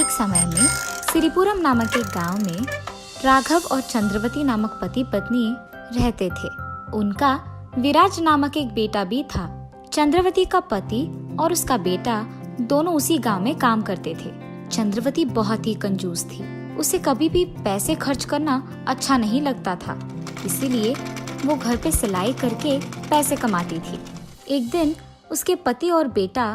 एक समय में सिरिपुरम नामक एक गांव में राघव और चंद्रवती नामक पति पत्नी रहते थे। उनका विराज नामक एक बेटा भी था। चंद्रवती का पति और उसका बेटा दोनों उसी गांव में काम करते थे। चंद्रवती बहुत ही कंजूस थी। उसे कभी भी पैसे खर्च करना अच्छा नहीं लगता था, इसीलिए वो घर पे सिलाई करके पैसे कमाती थी। एक दिन उसके पति और बेटा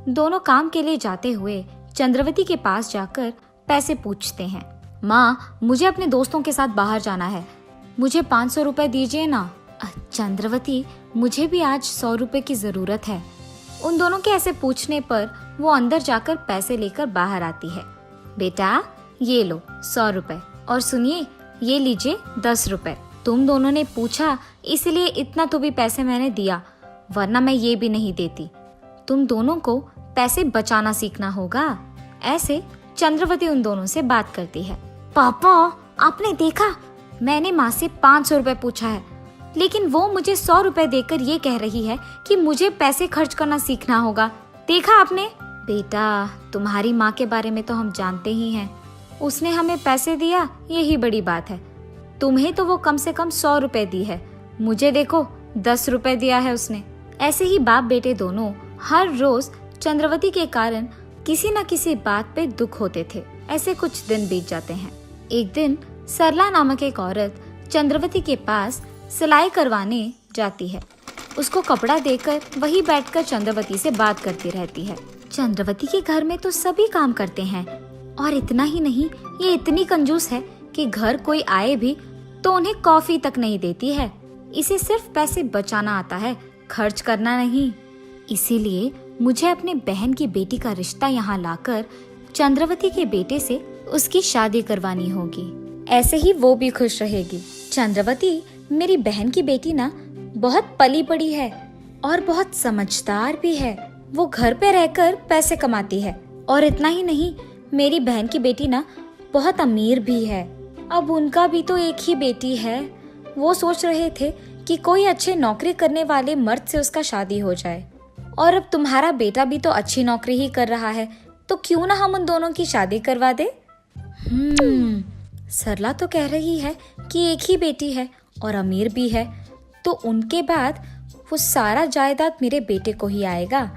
दोनों काम के लिए जाते हुए चंद्रवती के पास जाकर पैसे पूछते हैं। माँ, मुझे अपने दोस्तों के साथ बाहर जाना है, मुझे 500 रुपए दीजिए ना। चंद्रवती, मुझे भी आज 100 रुपए की जरूरत है। उन दोनों के ऐसे पूछने पर वो अंदर जाकर पैसे लेकर बाहर आती है। बेटा, ये लो 100 रुपए, और सुनिए, ये लीजिए 10 रुपए। तुम दोनों ने पूछा इसलिए इतना तो भी पैसे मैंने दिया, वरना मैं ये भी नहीं देती। तुम दोनों को पैसे बचाना सीखना होगा। ऐसे चंद्रवती उन दोनों से बात करती है। पापा, आपने देखा, मैंने माँ से 500 रुपए पूछा है, लेकिन वो मुझे 100 रुपए देकर ये कह रही है कि मुझे पैसे खर्च करना सीखना होगा। देखा आपने? बेटा, तुम्हारी माँ के बारे में तो हम जानते ही हैं। उसने हमें पैसे दिया, यही बड़ी बात है। तुम्हें तो वो कम से कम 100 रुपए दी है, मुझे देखो 10 रुपए दिया है उसने। ऐसे ही बाप बेटे दोनों हर रोज चंद्रवती के कारण किसी न किसी बात पे दुख होते थे। ऐसे कुछ दिन बीत जाते हैं। एक दिन सरला नामक एक औरत चंद्रवती के पास सिलाई करवाने जाती है। उसको कपड़ा देकर वही बैठकर चंद्रवती से बात करती रहती है। चंद्रवती के घर में तो सभी काम करते हैं, और इतना ही नहीं, ये इतनी कंजूस है कि घर कोई आए भी तो उन्हें कॉफी तक नहीं देती है। इसे सिर्फ पैसे बचाना आता है, खर्च करना नहीं। इसीलिए मुझे अपने बहन की बेटी का रिश्ता यहाँ लाकर चंद्रवती के बेटे से उसकी शादी करवानी होगी। ऐसे ही वो भी खुश रहेगी। चंद्रवती, मेरी बहन की बेटी ना बहुत पली बड़ी है और बहुत समझदार भी है। वो घर पे रहकर पैसे कमाती है, और इतना ही नहीं, मेरी बहन की बेटी ना बहुत अमीर भी है। अब उनका भी तो एक ही बेटी है। वो सोच रहे थे कि कोई अच्छे नौकरी करने वाले मर्द से उसका शादी हो जाए, और अब तुम्हारा बेटा भी तो अच्छी नौकरी ही कर रहा है, तो क्यों ना हम उन दोनों की शादी करवा दे। सरला तो कह रही है कि एक ही बेटी है और अमीर भी है, तो उनके बाद वो सारा जायदाद मेरे बेटे को ही आएगा।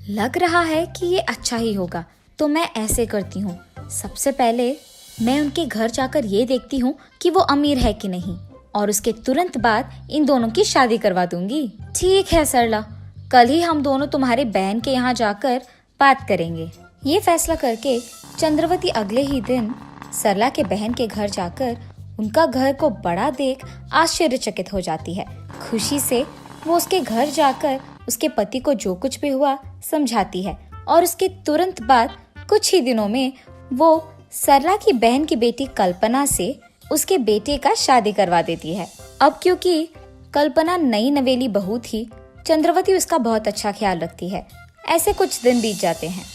लग रहा है कि ये अच्छा ही होगा, तो मैं ऐसे करती हूँ, सबसे पहले मैं उनके घर जाकर ये देखती हूँ कि वो अमीर है कि नहीं, और उसके तुरंत बाद इन दोनों की शादी करवा दूंगी। ठीक है सरला, कल ही हम दोनों तुम्हारे बहन के यहाँ जाकर बात करेंगे। ये फैसला करके चंद्रवती अगले ही दिन सरला के बहन के घर जाकर उनका घर को बड़ा देख आश्चर्यचकित हो जाती है। खुशी से वो उसके घर जाकर उसके पति को जो कुछ भी हुआ समझाती है, और उसके तुरंत बाद कुछ ही दिनों में वो सरला की बहन की बेटी कल्पना से उसके बेटे का शादी करवा देती है। अब क्योंकि कल्पना नई नवेली बहू थी, चंद्रवती उसका बहुत अच्छा ख्याल रखती है। ऐसे कुछ दिन बीत जाते हैं।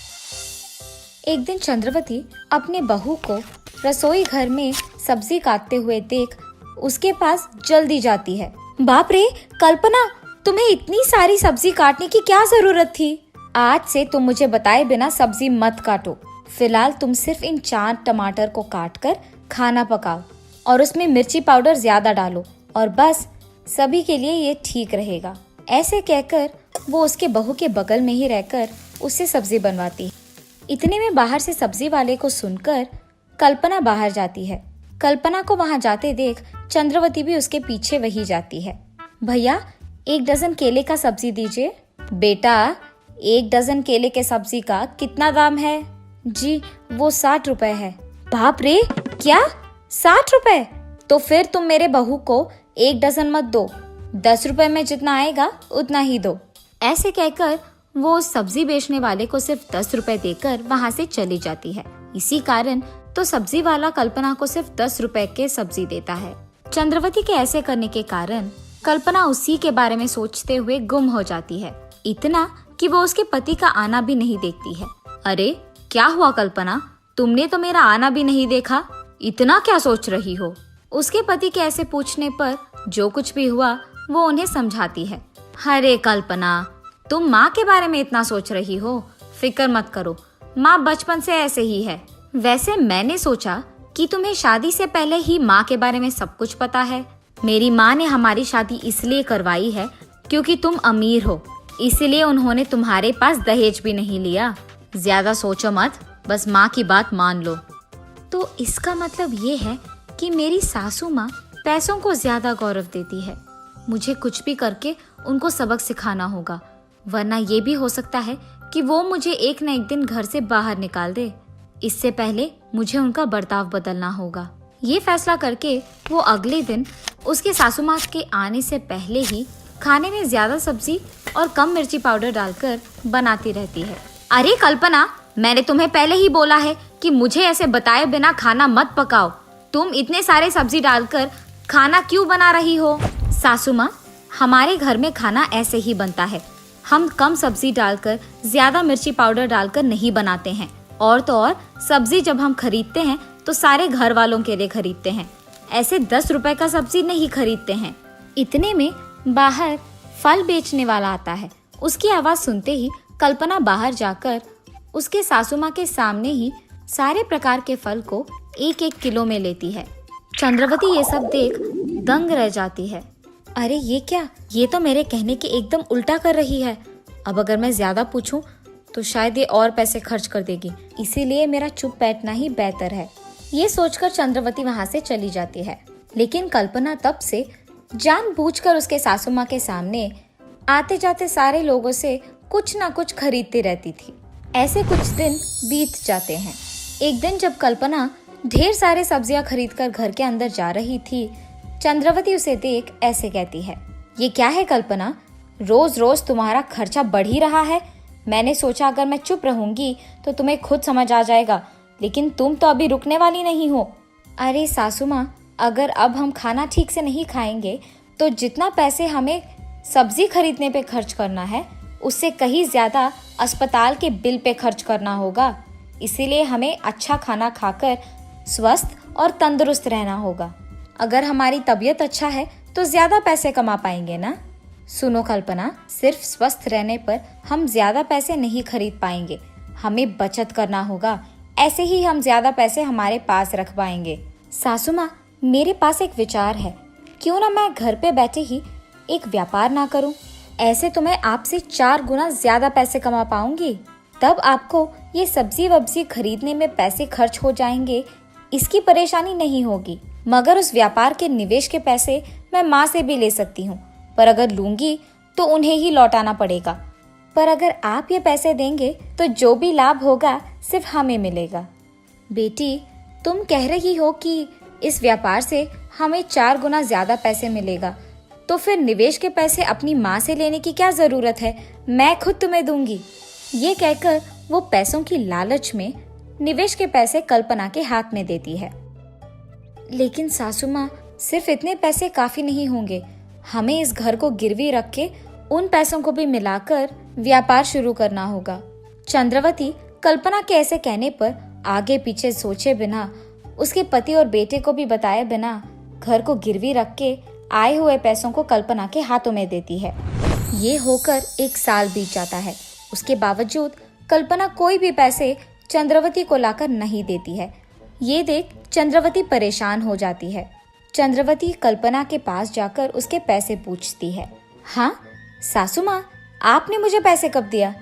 एक दिन चंद्रवती अपने बहू को रसोई घर में सब्जी काटते हुए देख उसके पास जल्दी जाती है। बाप रे कल्पना, तुम्हें इतनी सारी सब्जी काटने की क्या जरूरत थी? आज से तुम मुझे बताए बिना सब्जी मत काटो। फिलहाल तुम सिर्फ इन 4 टमाटर को काटकर खाना पकाओ, और उसमें मिर्ची पाउडर ज्यादा डालो, और बस सभी के लिए ये ठीक रहेगा। ऐसे कहकर वो उसके बहू के बगल में ही रहकर उससे सब्जी बनवाती है। इतने में बाहर से सब्जी वाले को सुनकर कल्पना बाहर जाती है। कल्पना को वहां जाते देख चंद्रवती भी उसके पीछे वही जाती है। भैया, 1 डजन केले का सब्जी दीजिए। बेटा, 1 डजन केले के सब्जी का कितना दाम है? जी, वो 60 रुपए है। बाप रे, क्या 60 रुपए? तो फिर तुम मेरे बहू को 1 डजन मत दो, 10 रुपए में जितना आएगा उतना ही दो। ऐसे कहकर वो सब्जी बेचने वाले को सिर्फ 10 रुपए देकर वहाँ से चली जाती है। इसी कारण तो सब्जी वाला कल्पना को सिर्फ 10 रुपए के सब्जी देता है। चंद्रवती के ऐसे करने के कारण कल्पना उसी के बारे में सोचते हुए गुम हो जाती है, इतना कि वो उसके पति का आना भी नहीं देखती है। अरे क्या हुआ कल्पना, तुमने तो मेरा आना भी नहीं देखा, इतना क्या सोच रही हो? उसके पति के ऐसे पूछने पर जो कुछ भी हुआ वो उन्हें समझाती है। अरे कल्पना, तुम माँ के बारे में इतना सोच रही हो, फिक्र मत करो, माँ बचपन से ऐसे ही है, वैसे मैंने सोचा कि तुम्हें शादी से पहले ही माँ के बारे में सब कुछ पता है। मेरी माँ ने हमारी शादी इसलिए करवाई है क्योंकि तुम अमीर हो, इसलिए उन्होंने तुम्हारे पास दहेज भी नहीं लिया। ज्यादा सोचो मत, बस माँ की बात मान लो। तो इसका मतलब ये है कि मेरी सासू माँ पैसों को ज्यादा गौरव देती है। मुझे कुछ भी करके उनको सबक सिखाना होगा, वरना ये भी हो सकता है कि वो मुझे एक न एक दिन घर से बाहर निकाल दे। इससे पहले मुझे उनका बर्ताव बदलना होगा। ये फैसला करके वो अगले दिन उसके सासू माँ के आने से पहले ही खाने में ज्यादा सब्जी और कम मिर्ची पाउडर डालकर बनाती रहती है। अरे कल्पना, मैंने तुम्हें पहले ही बोला है कि मुझे ऐसे बताए बिना खाना मत पकाओ। तुम इतने सारे सब्जी डालकर खाना क्यों बना रही हो? सासू माँ, हमारे घर में खाना ऐसे ही बनता है। हम कम सब्जी डालकर ज्यादा मिर्ची पाउडर डालकर नहीं बनाते हैं। और तो और सब्जी जब हम खरीदते हैं तो सारे घर वालों के लिए खरीदते हैं, ऐसे 10 रुपए का सब्जी नहीं खरीदते हैं। इतने में बाहर फल बेचने वाला आता है। उसकी आवाज सुनते ही कल्पना बाहर जाकर उसके सासू माँ के सामने ही सारे प्रकार के फल को 1-1 किलो में लेती है। चंद्रवती ये सब देख दंग रह जाती है। अरे ये क्या, ये तो मेरे कहने के एकदम उल्टा कर रही है। अब अगर मैं ज्यादा पूछूं तो शायद ये और पैसे खर्च कर देगी, इसीलिए मेरा चुप बैठना ही बेहतर है। ये सोचकर चंद्रवती वहाँ से चली जाती है। लेकिन कल्पना तब से जानबूझकर उसके सासू माँ के सामने आते जाते सारे लोगों से कुछ ना कुछ खरीदती रहती थी। ऐसे कुछ दिन बीत जाते हैं। एक दिन जब कल्पना ढेर सारे सब्जियां खरीदकर घर के अंदर जा रही थी, चंद्रवती उसे देख ऐसे कहती है, ये क्या है कल्पना, रोज रोज तुम्हारा खर्चा बढ़ ही रहा है। मैंने सोचा अगर मैं चुप रहूंगी तो तुम्हें खुद समझ आ जाएगा, लेकिन तुम तो अभी रुकने वाली नहीं हो। अरे सासू माँ, अगर अब हम खाना ठीक से नहीं खाएंगे तो जितना पैसे हमें सब्जी खरीदने पे खर्च करना है उससे कहीं ज्यादा अस्पताल के बिल पे खर्च करना होगा। इसीलिए हमें अच्छा खाना खाकर स्वस्थ और तंदुरुस्त रहना होगा। अगर हमारी तबीयत अच्छा है तो ज्यादा पैसे कमा पाएंगे ना। सुनो कल्पना, सिर्फ स्वस्थ रहने पर हम ज्यादा पैसे नहीं खरीद पाएंगे, हमें बचत करना होगा। ऐसे ही हम ज्यादा पैसे हमारे पास रख पाएंगे। सासू माँ, मेरे पास एक विचार है, क्यों ना मैं घर पे बैठे ही एक व्यापार ना करूं? ऐसे तो मैं आपसे 4 गुना ज्यादा पैसे कमा पाऊंगी। तब आपको ये सब्जी वब्जी खरीदने में पैसे खर्च हो जाएंगे, इसकी परेशानी नहीं होगी। मगर उस व्यापार के निवेश के पैसे मैं माँ से भी ले सकती हूँ, पर अगर लूंगी तो उन्हें ही लौटाना पड़ेगा। पर अगर आप ये पैसे देंगे तो जो भी लाभ होगा सिर्फ हमें मिलेगा। बेटी, तुम कह रही हो कि इस व्यापार से हमें 4 गुना ज्यादा पैसे मिलेगा, तो फिर निवेश के पैसे अपनी माँ से लेने की क्या जरूरत है, मैं खुद तुम्हें दूंगी। ये कहकर वो पैसों की लालच में निवेश के पैसे कल्पना के हाथ में देती है। लेकिन सासू माँ, सिर्फ इतने पैसे काफी नहीं होंगे, हमें इस घर को गिरवी रख के उन पैसों को भी मिलाकर व्यापार शुरू करना होगा। चंद्रवती कल्पना के ऐसे कहने पर आगे पीछे सोचे बिना, उसके पति और बेटे को भी बताए बिना घर को गिरवी रख के आए हुए पैसों को कल्पना के हाथों में देती है। ये होकर 1 साल बीत जाता है। उसके बावजूद कल्पना कोई भी पैसे चंद्रवती को लाकर नहीं देती है। ये देख चंद्रवती परेशान हो जाती है। चंद्रवती कल्पना के पास जाकर उसके पैसे पूछती है। हाँ सासू माँ, आपने मुझे पैसे कब दिया,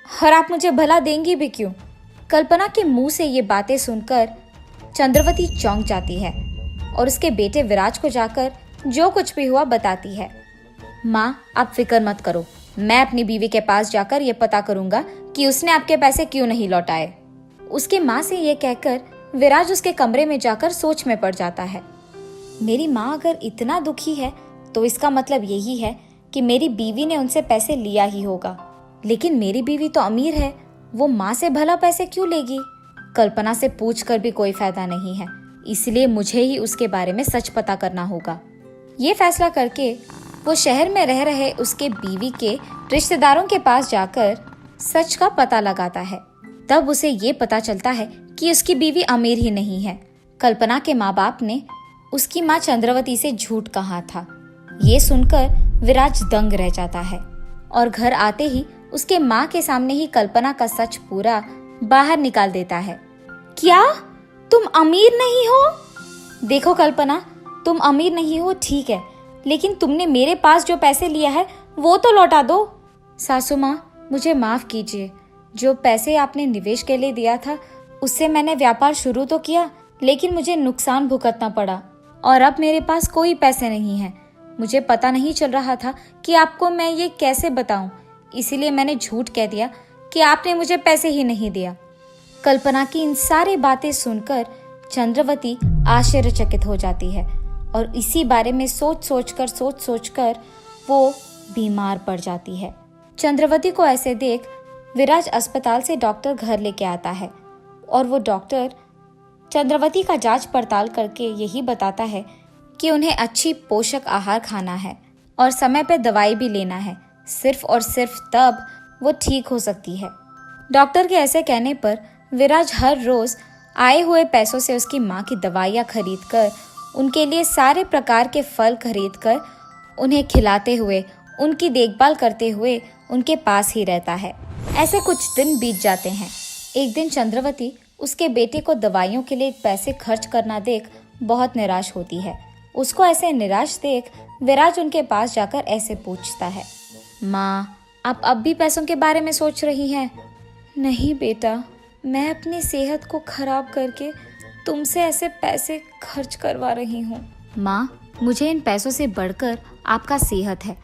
और आप मुझे भला देंगी भी क्यों? कल्पना के मुंह से ये बातें सुनकर चंद्रवती चौंक जाती है और उसके बेटे विराज को जाकर जो कुछ भी हुआ बताती है। माँ, आप फिक्र मत करो, मैं अपनी बीवी के पास जाकर ये पता करूंगा कि उसने आपके पैसे क्यों नहीं लौटाए। उसके माँ से ये कहकर विराज उसके कमरे में जाकर सोच में पड़ जाता है। मेरी माँ अगर इतना दुखी है तो इसका मतलब यही है कि मेरी बीवी ने उनसे पैसे लिया ही होगा। लेकिन मेरी बीवी तो अमीर है, वो माँ से भला पैसे क्यों लेगी? कल्पना से पूछकर भी कोई फायदा नहीं है, इसलिए मुझे ही उसके बारे में सच पता करना होगा। ये फैसला करके वो शहर में रह रहे उसके बीवी के रिश्तेदारों के पास जाकर सच का पता लगाता है। तब उसे ये पता चलता है कि उसकी बीवी अमीर ही नहीं है। कल्पना के माँ बाप ने उसकी माँ चंद्रवती से झूठ कहा था। ये सुनकर विराज दंग रह जाता है और घर आते ही उसके माँ के सामने ही कल्पना का सच पूरा बाहर निकाल देता है क्या तुम अमीर नहीं हो? देखो कल्पना, तुम अमीर नहीं हो ठीक है, लेकिन तुमने मेरे पास जो पैसे लिया है वो तो लौटा दो। सासू माँ, मुझे माफ कीजिए। जो पैसे आपने निवेश के लिए दिया था उससे मैंने व्यापार शुरू तो किया, लेकिन मुझे नुकसान भुगतना पड़ा और अब मेरे पास कोई पैसे नहीं है। मुझे पता नहीं चल रहा था कि आपको मैं ये कैसे बताऊं, इसीलिए मैंने झूठ कह दिया कि आपने मुझे पैसे ही नहीं दिया। कल्पना की इन सारी बातें सुनकर चंद्रवती आश्चर्यचकित हो जाती है और इसी बारे में सोच सोच कर वो बीमार पड़ जाती है। चंद्रवती को ऐसे देख विराज अस्पताल से डॉक्टर घर लेके आता है और वो डॉक्टर चंद्रवती का जांच पड़ताल करके यही बताता है कि उन्हें अच्छी पोषक आहार खाना है और समय पर दवाई भी लेना है। सिर्फ और सिर्फ तब वो ठीक हो सकती है। डॉक्टर के ऐसे कहने पर विराज हर रोज आए हुए पैसों से उसकी माँ की दवाइयाँ खरीद कर, उनके लिए सारे प्रकार के फल खरीद कर उन्हें खिलाते हुए, उनकी देखभाल करते हुए उनके पास ही रहता है। ऐसे कुछ दिन बीत जाते हैं। एक दिन चंद्रवती उसके बेटे को दवाइयों के लिए पैसे खर्च करना देख बहुत निराश होती है। उसको ऐसे निराश देख विराज उनके पास जाकर ऐसे पूछता है, माँ, आप अब भी पैसों के बारे में सोच रही हैं? नहीं बेटा, मैं अपनी सेहत को खराब करके तुमसे ऐसे पैसे खर्च करवा रही हूँ। माँ, मुझे इन पैसों से बढ़कर आपका सेहत है।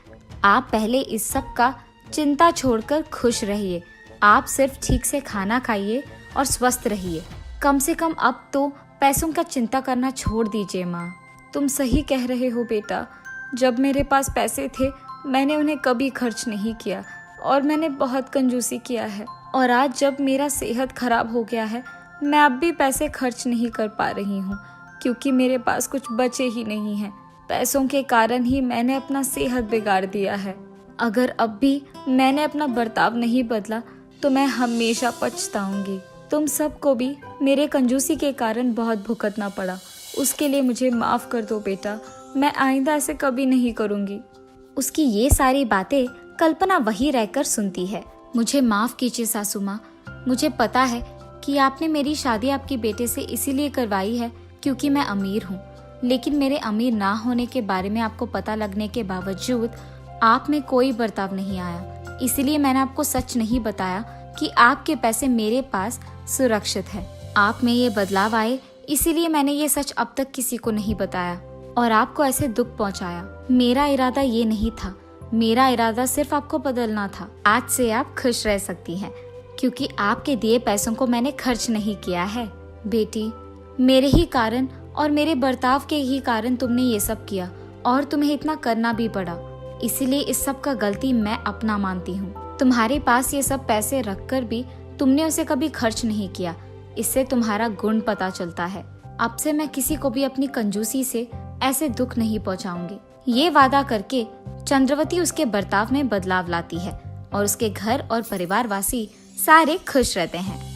आप पहले इस सब का चिंता छोड़कर खुश रहिए। आप सिर्फ ठीक से खाना खाइए और स्वस्थ रहिए। कम से कम अब तो पैसों का चिंता करना छोड़ दीजिए। माँ, तुम सही कह रहे हो बेटा। जब मेरे पास पैसे थे मैंने उन्हें कभी खर्च नहीं किया और मैंने बहुत कंजूसी किया है, और आज जब मेरा सेहत खराब हो गया है मैं अब भी पैसे खर्च नहीं कर पा रही हूँ क्योंकि मेरे पास कुछ बचे ही नहीं है। पैसों के कारण ही मैंने अपना सेहत बिगाड़ दिया है। अगर अब भी मैंने अपना बर्ताव नहीं बदला तो मैं हमेशा पछताऊंगी। तुम सबको भी मेरे कंजूसी के कारण बहुत भुगतना पड़ा, उसके लिए मुझे माफ कर दो बेटा। मैं आइंदा ऐसे कभी नहीं करूंगी। उसकी ये सारी बातें कल्पना वहीं रहकर सुनती है। मुझे माफ कीजिए सासू माँ, मुझे पता है कि आपने मेरी शादी आपके बेटे से इसीलिए करवाई है क्योंकि मैं अमीर हूँ, लेकिन मेरे अमीर ना होने के बारे में आपको पता लगने के बावजूद आप में कोई बर्ताव नहीं आया। इसलिए मैंने आपको सच नहीं बताया कि आपके पैसे मेरे पास सुरक्षित है। आप में ये बदलाव आए इसीलिए मैंने ये सच अब तक किसी को नहीं बताया और आपको ऐसे दुख पहुंचाया। मेरा इरादा ये नहीं था। मेरा इरादा सिर्फ आपको बदलना था। आज से आप खुश रह सकती हैं क्योंकि आपके दिए पैसों को मैंने खर्च नहीं किया है। बेटी, मेरे ही कारण और मेरे बर्ताव के ही कारण तुमने ये सब किया और तुम्हें इतना करना भी पड़ा। इसीलिए इस सब का गलती मैं अपना मानती हूँ। तुम्हारे पास ये सब पैसे रखकर भी तुमने उसे कभी खर्च नहीं किया, इससे तुम्हारा गुण पता चलता है। अब से मैं किसी को भी अपनी कंजूसी से ऐसे दुख नहीं पहुँचाऊंगी। ये वादा करके चंद्रवती उसके बर्ताव में बदलाव लाती है और उसके घर और परिवारवासी सारे खुश रहते हैं।